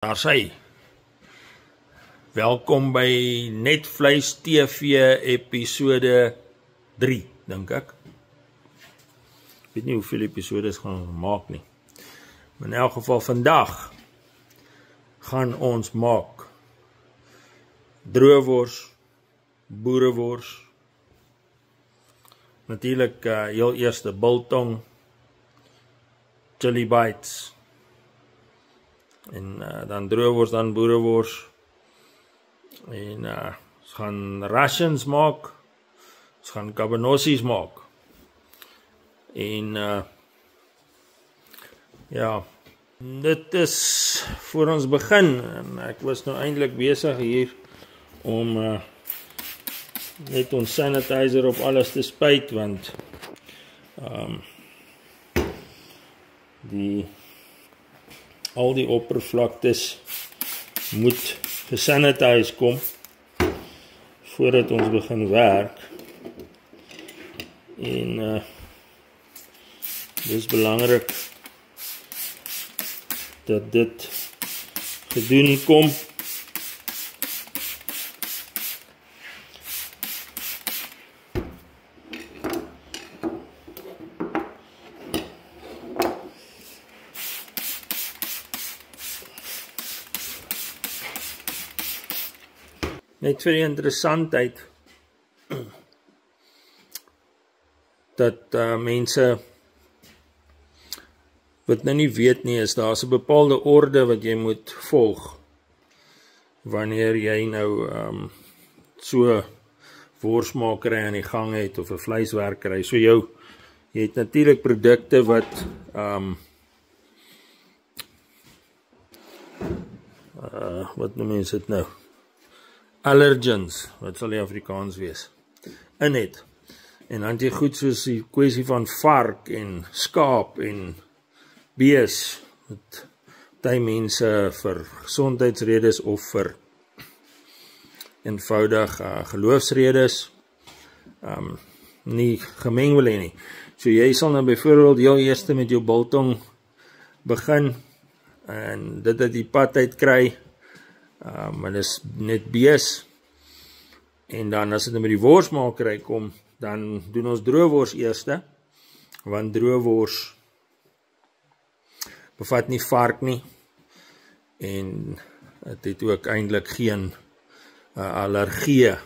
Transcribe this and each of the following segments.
Daar sê, welkom by Netvleis TV episode 3, dink ek. Ek weet nie hoeveel episodes gaan ons maak nie. Maar in elk geval vandag gaan ons maak droewors, boerewors, natuurlik heel eerste biltong, chili bites, en dan droewors, dan boerewors, en ons gaan rations maak, ons gaan kabanossies maak, en ja, dit is voor ons begin, en ek was nou eintlik besig hier om net ons sanitizer op alles te spuit, want al die oppervlaktes moet gesanitize kom voordat ons begin werk, en dis belangrik dat dit gedoen kom. Net vir die interessantheid dat mense wat nou nie weet nie, is daar's 'n bepaalde orde wat jy moet volg wanneer jy nou so worsmakery aan die gang het of 'n vleiswerkery. So jy het natuurlik produkte wat wat noem mense dit nou? Allergens, wat sal die Afrikaans wees, in het. En dan het jy goed soos die kwessie van vark en skaap en bees, wat die mense vir gesondheidsredes of vir eenvoudig geloofsredes nie gemeng wil hê nie. So jy sal nou byvoorbeeld heel eerste met jou biltong begin, en dit uit die pad uit kry, maar dit is net bees, en dan as dit nou met die worsmakery kom, dan doen ons droewors eerste, want droewors bevat nie vark nie, en het het ook eintlik geen allergie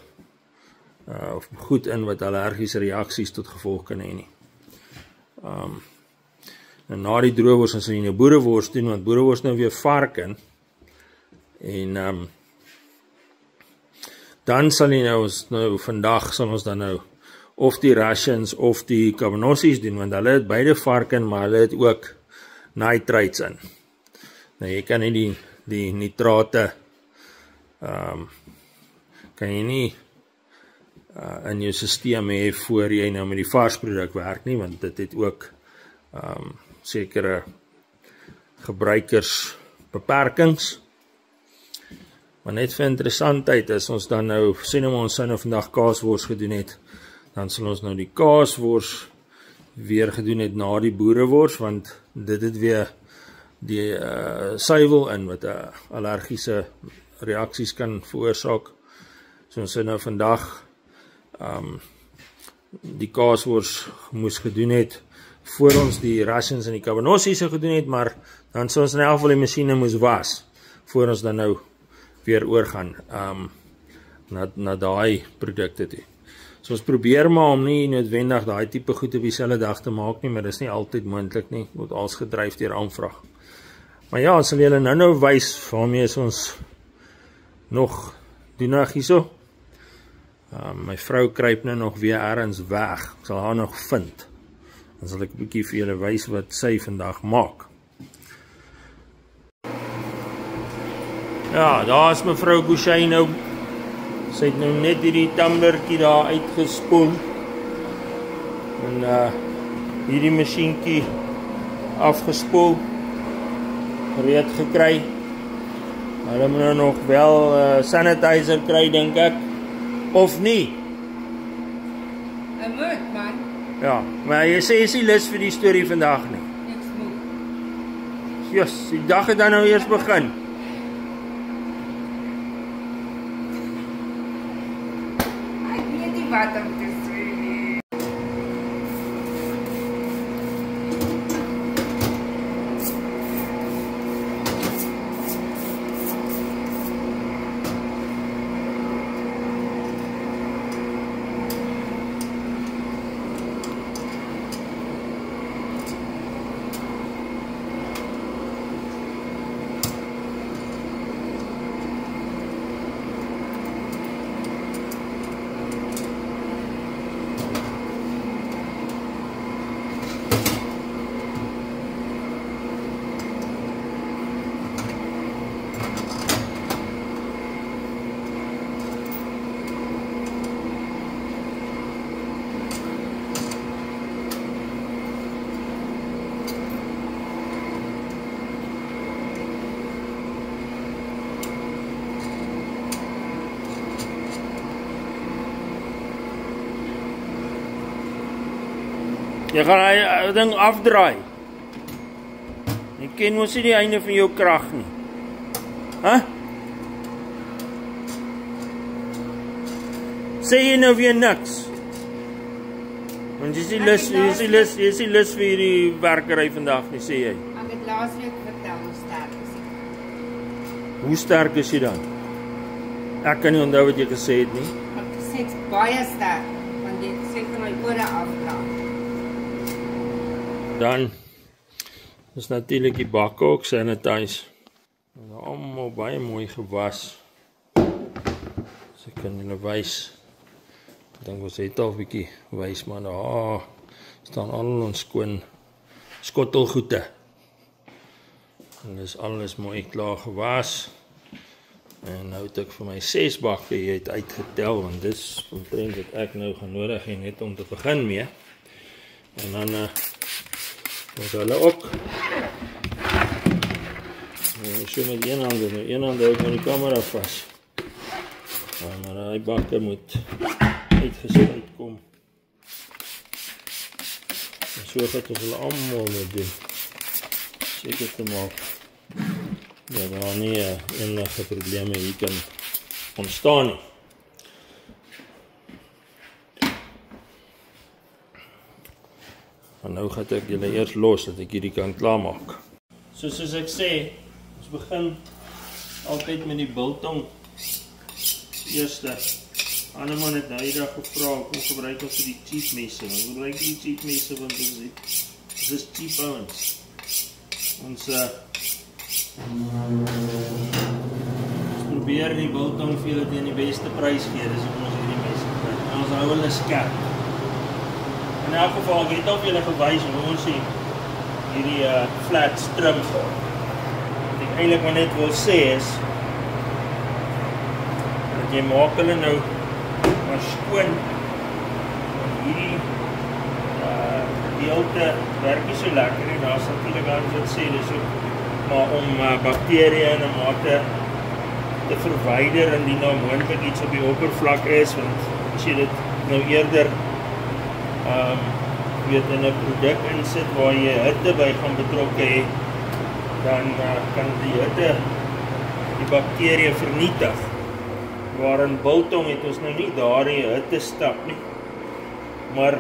of goed in wat allergiese reaksies tot gevolg kan hê nie. En na die droewors as jy nou boerewors doen, want boerewors nou weer vark in, en dan sal jy nou vandag sal ons dan nou of die rations of die kabanossies doen, want hulle het beide vark in, maar hulle het ook nitrates in. Nou jy kan nie die nitrate kan jy nie in jou systeem hê voor jy nou met die varsproduk werk nie, want dit het ook sekere gebruikersbeperkings. Maar net vir interessantheid, as ons dan nou, sê nou ons sou nou vandag kaaswors gedoen het, dan sal ons nou die kaaswors weer gedoen het na die boerewors, want dit het weer die suiwel in, wat allergiese reaksies kan veroorsaak. So ons sou nou vandag die kaaswors moes gedoen het, voor ons die rations en die kabanossies gedoen het, maar dan sou ons in elk geval die masjiene moes was, voor ons dan nou weer oorgaan na daai produkte toe. So ons probeer maar om nie noodwendig daai tipe goed op dieselfde dag te maak nie, maar dis nie altyd moontlik nie, word als gedryf deur aanvraag. Maar ja, ons sal julle nou wys waarmee ons nog doen hierso. My vrou kruip nou nog weer ergens weg, ek sal haar nog vind. Dan sal ek 'n bietjie vir julle wys wat sy vandag maak. Ja, daar is mevrou Boucher nou. Sy het nou net hierdie tumblertjie daar uitgespoel. En hierdie masjienkie afgespoel. Gereed gekry. Hulle moet nou nog wel sanitizer kry, dink ek. Of nie? Moet, man. Ja, maar jy sê jy is nie lus vir die storie vandag nie. Niks moet. Yes, die dag het dan nou eers begin. wat om te sê nie. Jy gaan hy ding afdraai. Jy ken mos nie die einde van jou krag nie. Hæ? Sê jy nou weer niks? Want jy is nie lus vir hierdie werkery vandag nie, sê jy. Ek het laasweek vertel hoe sterk is ek. Hoe sterk is jy dan? Ek kan nie onthou wat jy gesê het nie. Ek het gesê ek is baie sterk, want jy sê vir my ore afdraai. Dan is natuurlik die bakke ook sanitize. En almal baie mooi gewas. So ek kan julle wys. Ek dink ons het al 'n bietjie wys, maar daar staan al ons skoon skottelgoede. En dis alles mooi klaar gewas. En nou het ek vir my 6 bakke hier uitgetel, want dis omtrent wat ek nou gaan nodig hê net om te begin mee. En dan moet hulle ook. So met een hand hou ek met die kamera vas. Maar die bakke moet uitgesluit kom. En so gaat ons hulle almal moet doen. Seker te maak dat daar nie enige probleme hier kan ontstaan nie. En nou gaan ek julle eers los dat ek hierdie kan klaarmaak. Soos ek sê, ons begin altyd met die biltong eerste. Ander man het nou die dag gevra, kom gebruik ons vir die cheap messe. Ons gebruik die cheap messe want ons is cheap ouens. Ons probeer die biltong vir julle teen die beste prys gee, dis hoe ons hierdie messe gebruik. En ons hou hulle skerp. In elk geval, ek het al vir julle gewys hoe ons hierdie flat trim. Wat ek eintlik maar net wil sê is dat jy maak hulle nou maar skoon. Hierdie gedeelte werk nie so lekker nie. Daar's natuurlik anders wat sê dis ook maar om bakterieë en mate te verwyder indien daar moontlik iets op die oppervlak is, want as jy dit nou eerder weet in 'n produk insit waar jy hitte by gaan betrokke hê, dan kan die hitte die bakterieë vernietig. Waar in biltong het ons nou nie daardie hitte stap nie. Maar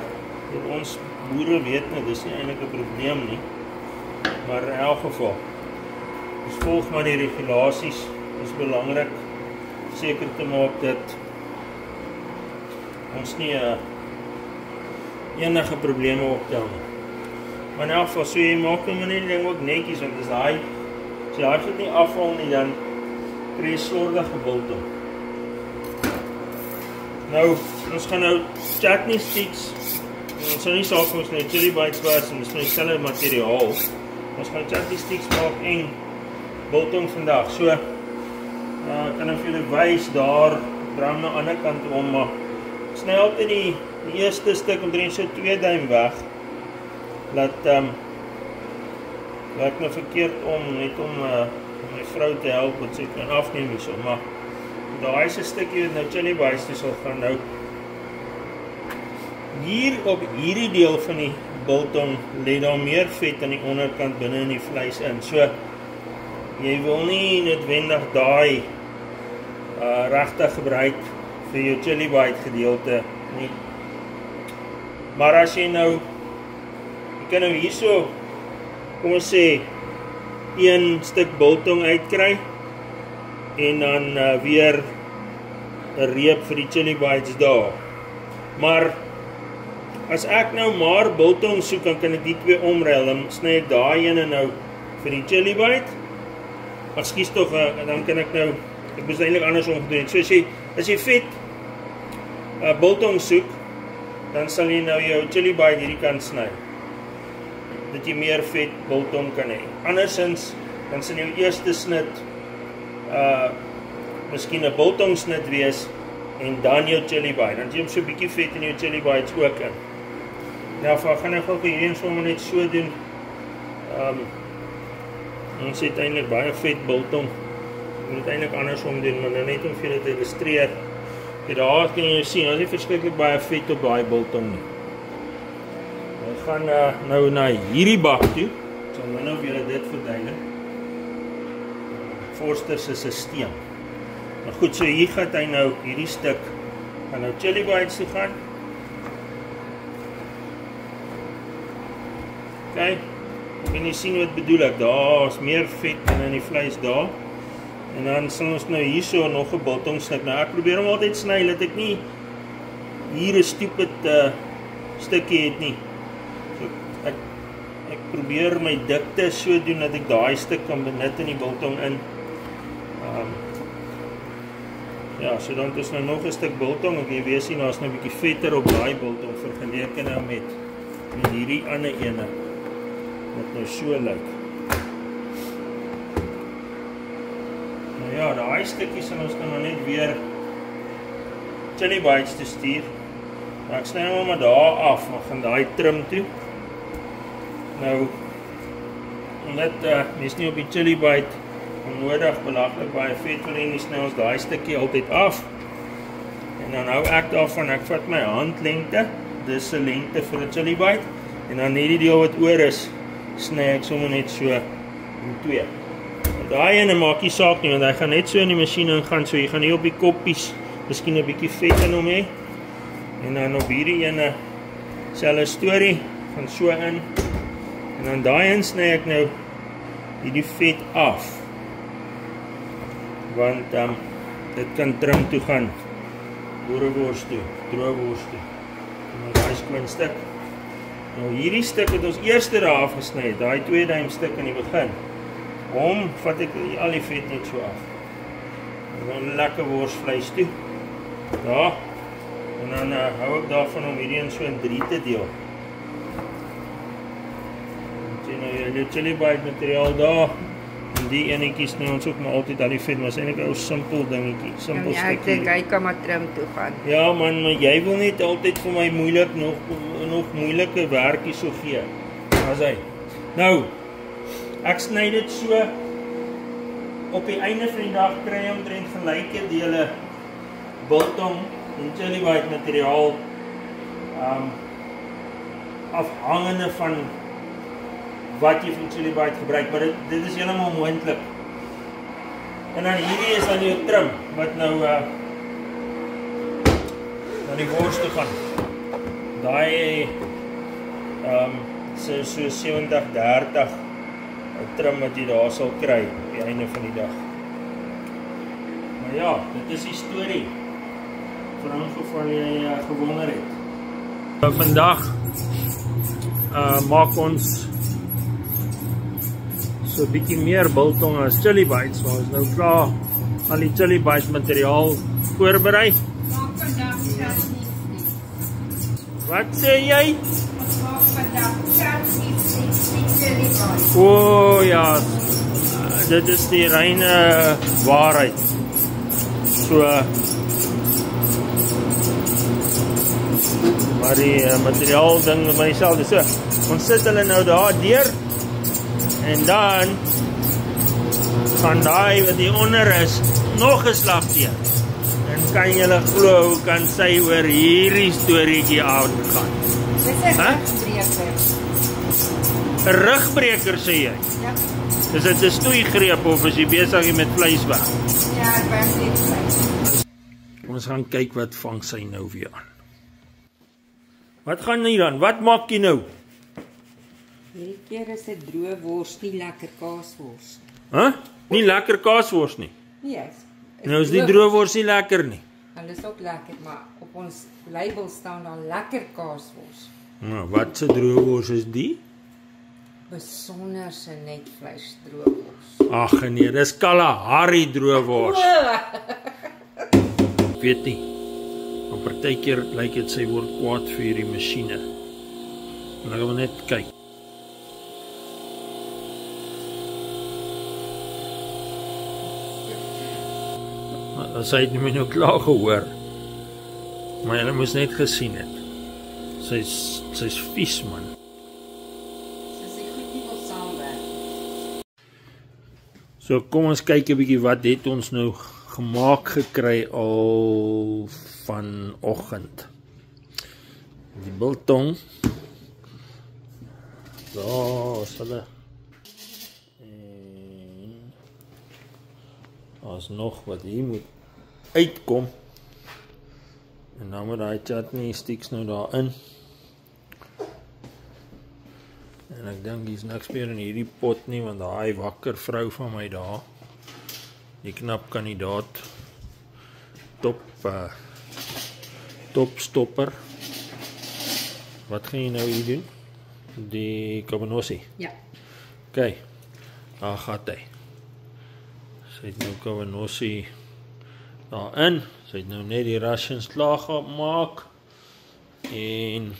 ons boere weet nou, dis nie eintlik 'n probleem nie. Maar in elk geval, ons volg maar die regulasies. Dit is belangrik seker te maak dat ons nie enige probleme optel nie. Maar in elk geval, so jy maak nou die ding ook netjies, want as jy dit nie afval nie, dan kry jy slordige biltong. Nou, ons gaan nou chutney sticks, ons sal nie saak ons nou chili bites was, en dis nou dieselfde materiaal. Ons gaan chutney sticks maak en biltong vandag. So, kan ek vir julle wys daar, draai na ander kant om, maar sny altyd die eerste stuk omtrent so 2 duim weg. Laat ek nou verkeerd om, net om my vrou te help, wat sy kan afneem hierso, maar daai is 'n stukkie wat nou chili bites toe sal gaan nou. Hier op hierdie deel van die biltong lê daar meer vet aan die onderkant binne in die vleis in. So jy wil nie noodwendig daai regtig gebruik vir jou chili bite gedeelte nie. Maar as jy nou, jy kan nou hierso, kom ons sê, een stuk biltong uitkry, en dan weer 'n reep vir die chili bites daar. Maar, as ek nou maar biltong soek, dan kan ek die twee omruil, dan sny ek daai ene nou vir die chili bite, ekskuus tog, dan kan ek nou, ek moes eintlik andersom gedoen het, so as jy vet biltong soek, dan sal jy nou jou chili bite hierdie kant sny, dat jy meer vet biltong kan hê. Andersins, dan sal jou eerste snit, miskien 'n biltong snit wees, en dan jou chili bite, dan jy hom so 'n bietjie vet in jou chili bites ook in. Nou, gaan ek ook hierdie sommer net so doen, ons het eintlik baie vet biltong, ek moet het eintlik andersom doen, maar nou net om vir julle te illustreer, daar kan jy sien, ons het verskriklik baie vet op daai biltong nie. Ons gaan nou na hierdie bak toe, ek sal nou vir julle dit verduidelik, Forster se sisteem. Maar goed, so hier gaan hy nou, hierdie stuk, gaan nou chili bites toe gaan. Kijk, kan jy sien wat bedoel ek, daar is meer vet in die vleis daar. En dan sal ons nou hierso nog 'n biltong sny. Nou ek probeer hom altyd sny, dat ek nie hier 'n stupid stukkie het nie. So ek probeer my dikte so doen dat ek daai stuk kan benut in die biltong in. Ja, so dan is nou nog 'n stuk biltong, ek jy weet sien, daar is nou 'n bietjie vetter op daai biltong vergeleke nou met hierdie ander ene wat nou so lyk. Nou ja, daai stukkies sal ons nou net weer chili bites te stuur. Maar ek sny hom maar daar af, maar gaan daai trim toe. Nou, omdat mens nie op die chili bite onnodig belaglik baie vet wil hê nie, sny ons daai stukkie altyd af. En dan hou ek daarvan, ek vat my handlengte, dis 'n lengte vir 'n chili bite, en dan hierdie deel wat oor is, sny ek sommer net so in twee. En daai ene maak nie saak nie, want hy gaan net so in die masjien ingaan, so jy gaan hier op die koppies miskien 'n bietjie vet in hom hê. En dan op hierdie ene selfe storie, gaan so in. En dan daai een sny ek nou hierdie vet af. Want dit kan trim toe gaan, boerewors toe, droewors toe. En dan daai skoon stuk. Nou hierdie stuk het ons eerste daar afgesny, daai 2 duim stuk in die begin. Hom vat ek al die vet net so af. En dan lekker worsvleis toe. Daar. En dan hou ek daarvan om hierdie in so in 3 te deel. En sien nou jou chili bite materiaal daar. En die enetjies nou ons ook maar altyd al die vet, maar is eintlik 'n ou simpel dingetjie, simpel stukkie. Ja, ek dink hy kan maar trim toe gaan. Ja man, maar jy wil net altyd vir my moeilik nog moeilike werkie so gee. As hy. Nou, ek sny dit so op die einde van die dag kry jy omtrent gelyke dele biltong en chili bite materiaal afhangende van wat jy van chili bite gebruik, maar dit is helemaal moontlik. En dan hierdie is dan jou trim, wat nou na die wors toe gaan. Daai so 70-30 trim wat jy daar sal kry op die einde van die dag. Maar ja, dit is die storie. Vir ingeval jy gewonder het. Vandag maak ons so 'n bietjie meer biltong as chili bites, so ons nou klaar al die chili bites materiaal voorberei. Maak vandag chutneys. Wat sê jy? Maak vandag chutneys, chili bites. O ja, dit is die reine waarheid. So, maar die materiaal ding met myself, so, ons sit hulle nou daar deur, en dan gaan daai wat hier onder is nog 'n slag deur. En kan julle glo hoe kan sy oor hierdie storieetjie aangaan? Dis 'n rugbreker. 'n Rugbreker sê jy? Ja. Is dit 'n stoeigreep of is jy besig met vleis weg? Ja, ek werk net vleis. Ons gaan kyk wat vang sy nou weer aan. Wat gaan hier aan? Wat maak jy nou? Hierdie keer is dit droë wors, nie lekker kaaswors. Nie lekker kaaswors nie. Yes. Nou is die droë wors nie lekker nie. Hulle is ook lekker, maar op ons label staan daar lekker kaaswors. Nou, wat se droë wors is die? Besonderse netvleis droë wors. Ag nee, dis Kalahari droë wors. Weet nie. Maar partykeer lyk dit sy word kwaad vir hierdie masjiene. En ek wil net kyk. Sy het my nou klaar gehoor. Maar hulle moes net gesien het. Sy's vies man. Sy goed nie wil saamwerk. So kom ons kyk 'n bietjie wat het ons nou gemaak gekry al vanoggend. Die biltong. Daar is hulle. En daar's nog wat hier moet uitkom. En dan moet daai chutney sticks nou daarin. En ek dink hier's niks meer in hierdie pot nie, want daai wakker vrou van my daar, die knap kandidaat topstopper. Wat gaan jy nou hier doen? Die cabanossi. Ja. OK. Daar gaat hy. Sy het nou cabanossi daarin. Sy het nou net die rations klaar gemaak. En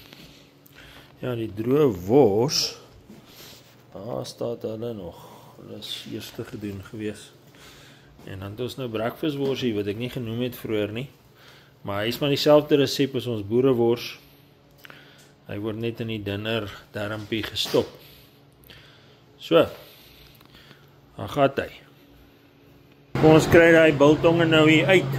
ja, die droë wors, daar staat hulle nog. Hulle is eerste gedoen gewees. En dan het ons nou breakfast worsie wat ek nie genoem het vroeër nie. Maar hy is maar dieselfde resep as ons boerewors. Hy word net in die dinner darmpie gestop. So. Dan gaat hy. Kom ons kry daai biltonge nou hier uit.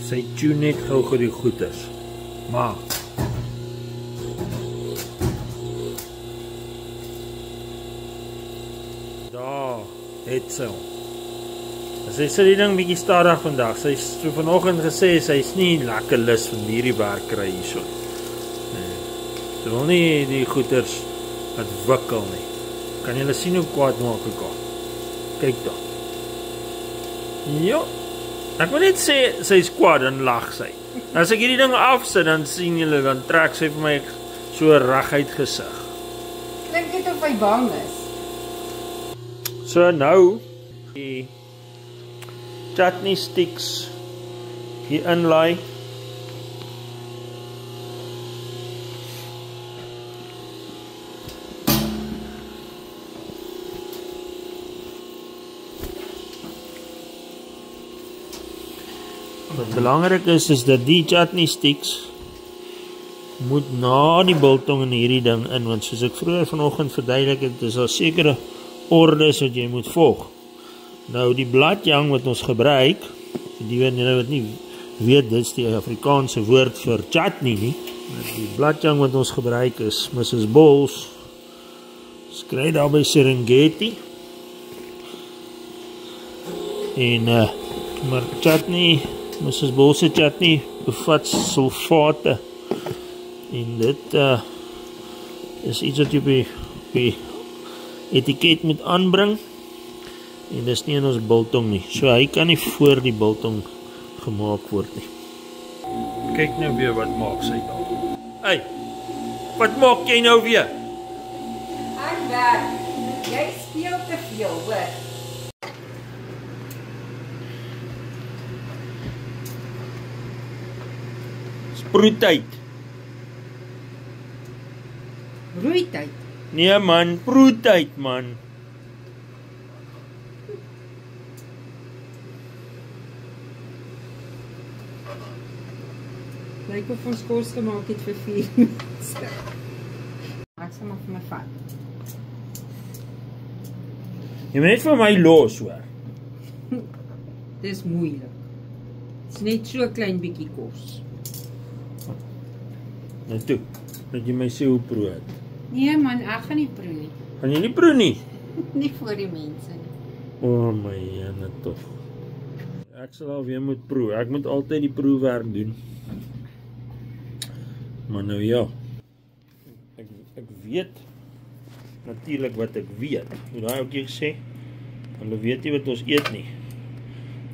Sy tune net gou die goeders. Maar daar het sy hom. Sy sê die ding bietjie stadig vandag. Sy het so vanoggend gesê sy is nie lekker lus van hierdie werk kry hierso. Sy wil nie die goeders wat wikkel nie. Kan julle sien hoe kwaad maak ek al? Kyk daar. Ja. Ek wil net sê, sy is kwaad, dan lag sy. As ek hierdie ding afsit, dan sien julle, dan trek sy vir my so reguit gesig. Klink dit of hy bang is? So nou, die chutney sticks hier inlaai. Wat belangrik is dat die chutney sticks moet na die biltong in hierdie ding in, want soos ek vroeër vanoggend verduidelik het, is daar sekere ordes wat jy moet volg. Nou die bladjang wat ons gebruik, die wat nie weet, dit is die Afrikaanse woord vir chutney nie. Die bladjang wat ons gebruik is Mrs. Bowles. Skry daar by Serengeti. En maar chutney, Mrs. Bowles se chutney bevat sulfate. En dit is iets wat jy op die etiket moet aanbring. En dis nie in ons biltong nie. So hy kan nie voor die biltong gemaak word nie. Kyk nou weer wat maak sy daar. Hey, wat maak jy nou weer? Ek werk. Jy speel te veel, hoor. Sproettyd. Roeityd. Nee man, proetyd man. Lyk of ons kos gemaak het vir 4 mense. Ek sal maar vir my vat. Jy moet net vir my los, hoor. Dis moeilik. Dis net so klein bietjie kos. Nou toe, dat jy my sê hoe proe het. Nee man, ek gaan nie proe nie. Gaan jy nie proe nie? Nie voor die mense nie. O my jene toch. Ek sal alweer moet proe. Ek moet altyd die proewerk doen. Maar nou ja. Ek weet natuurlik wat ek weet. Hoe daai ook jy gesê? Hulle weet nie wat ons eet nie.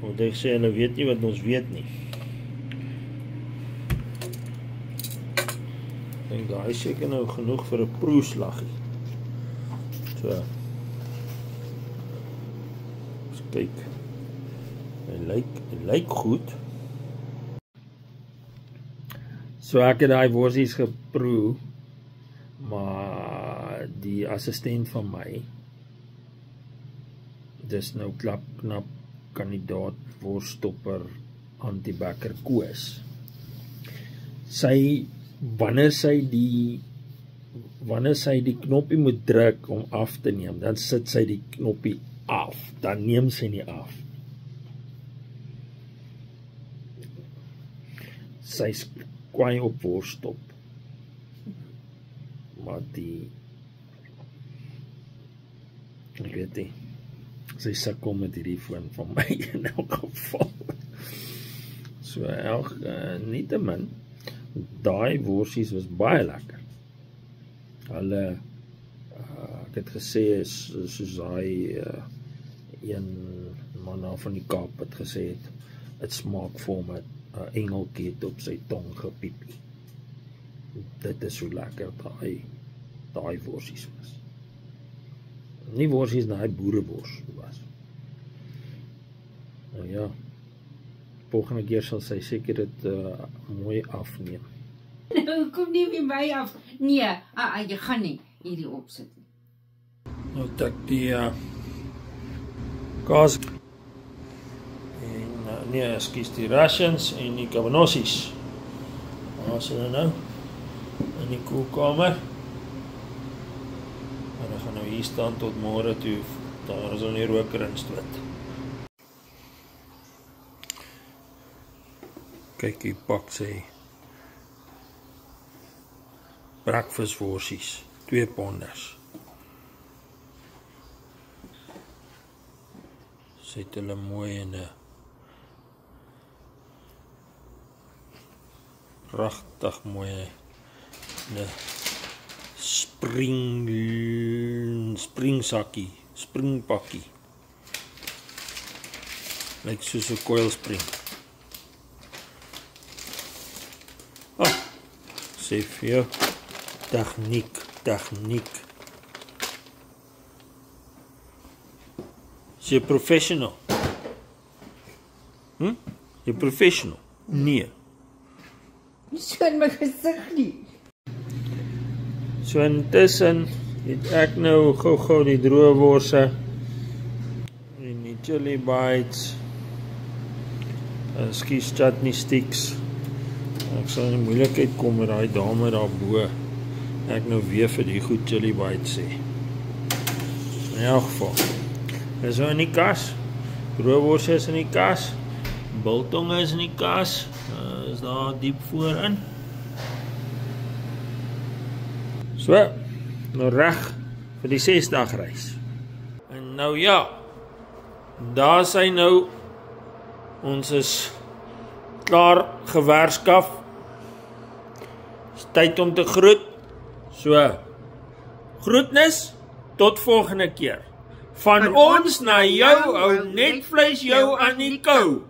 Want ek sê hulle weet nie wat ons weet nie. Ek dink daai is seker nou genoeg vir 'n proeslaggie. So. Eens kyk. Hy lyk goed. So ek het daai worsies geproe, maar die assistent van my, dis nou knap kandidaat worstopper Antibacker Koos. Wanneer sy die knoppie moet druk om af te neem, dan sit sy die knoppie af, dan neem sy nie af. Sy's kwaai op worstop. Maar ek weet nie, sy sukkel met hierdie foon van my in elk geval. So nietemin, daai worsies was baie lekker. Hulle, ek het gesê, soos daai een man daar van die Kaap het gesê het smaak vir my 'n engeltjie het op sy tong gepiepie. Dit is so lekker daai worsies was. Nie worsies, daai boerewors was. Nou ja, volgende keer sal sy seker dit mooi afneem. Nou, kom nie by my af. Nee, jy gaan nie hierdie opsit nie. Nou het ek die kaas en die rations en die kabanossies. Waar is hulle nou? In die koelkamer. En hulle gaan nou hier staan tot môre toe. Daar is al nie roker in stoot. Kyk, hier pak sy brakvisworsies, 2 ponders. Sy het hulle mooi in 'n pragtig mooi 'n springsakkie, springpakkie. Lyk soos 'n coilspring. Sê vir jou, tegniek. Is jy professional? Jy professional? Nee. So in my gesig nie. So intussen het ek nou gou die droë worse en die chili bites, skies chutney sticks. Ek sal in die moeilikheid kom met daai dame daarbo. Ek nou weer vir die goed chili bites sê. In elk geval. Is so in die kas. Droëworse is in die kas. Biltong is in die kas. Is daar diep voorin. So, nou reg vir die 6-dag reis. En nou ja, daar is hy nou. Ons is klaar gewerskaf. Is tyd om te groet. So, groetnis, tot volgende keer. Van ons na jou, ou netvleis jou aan die kou.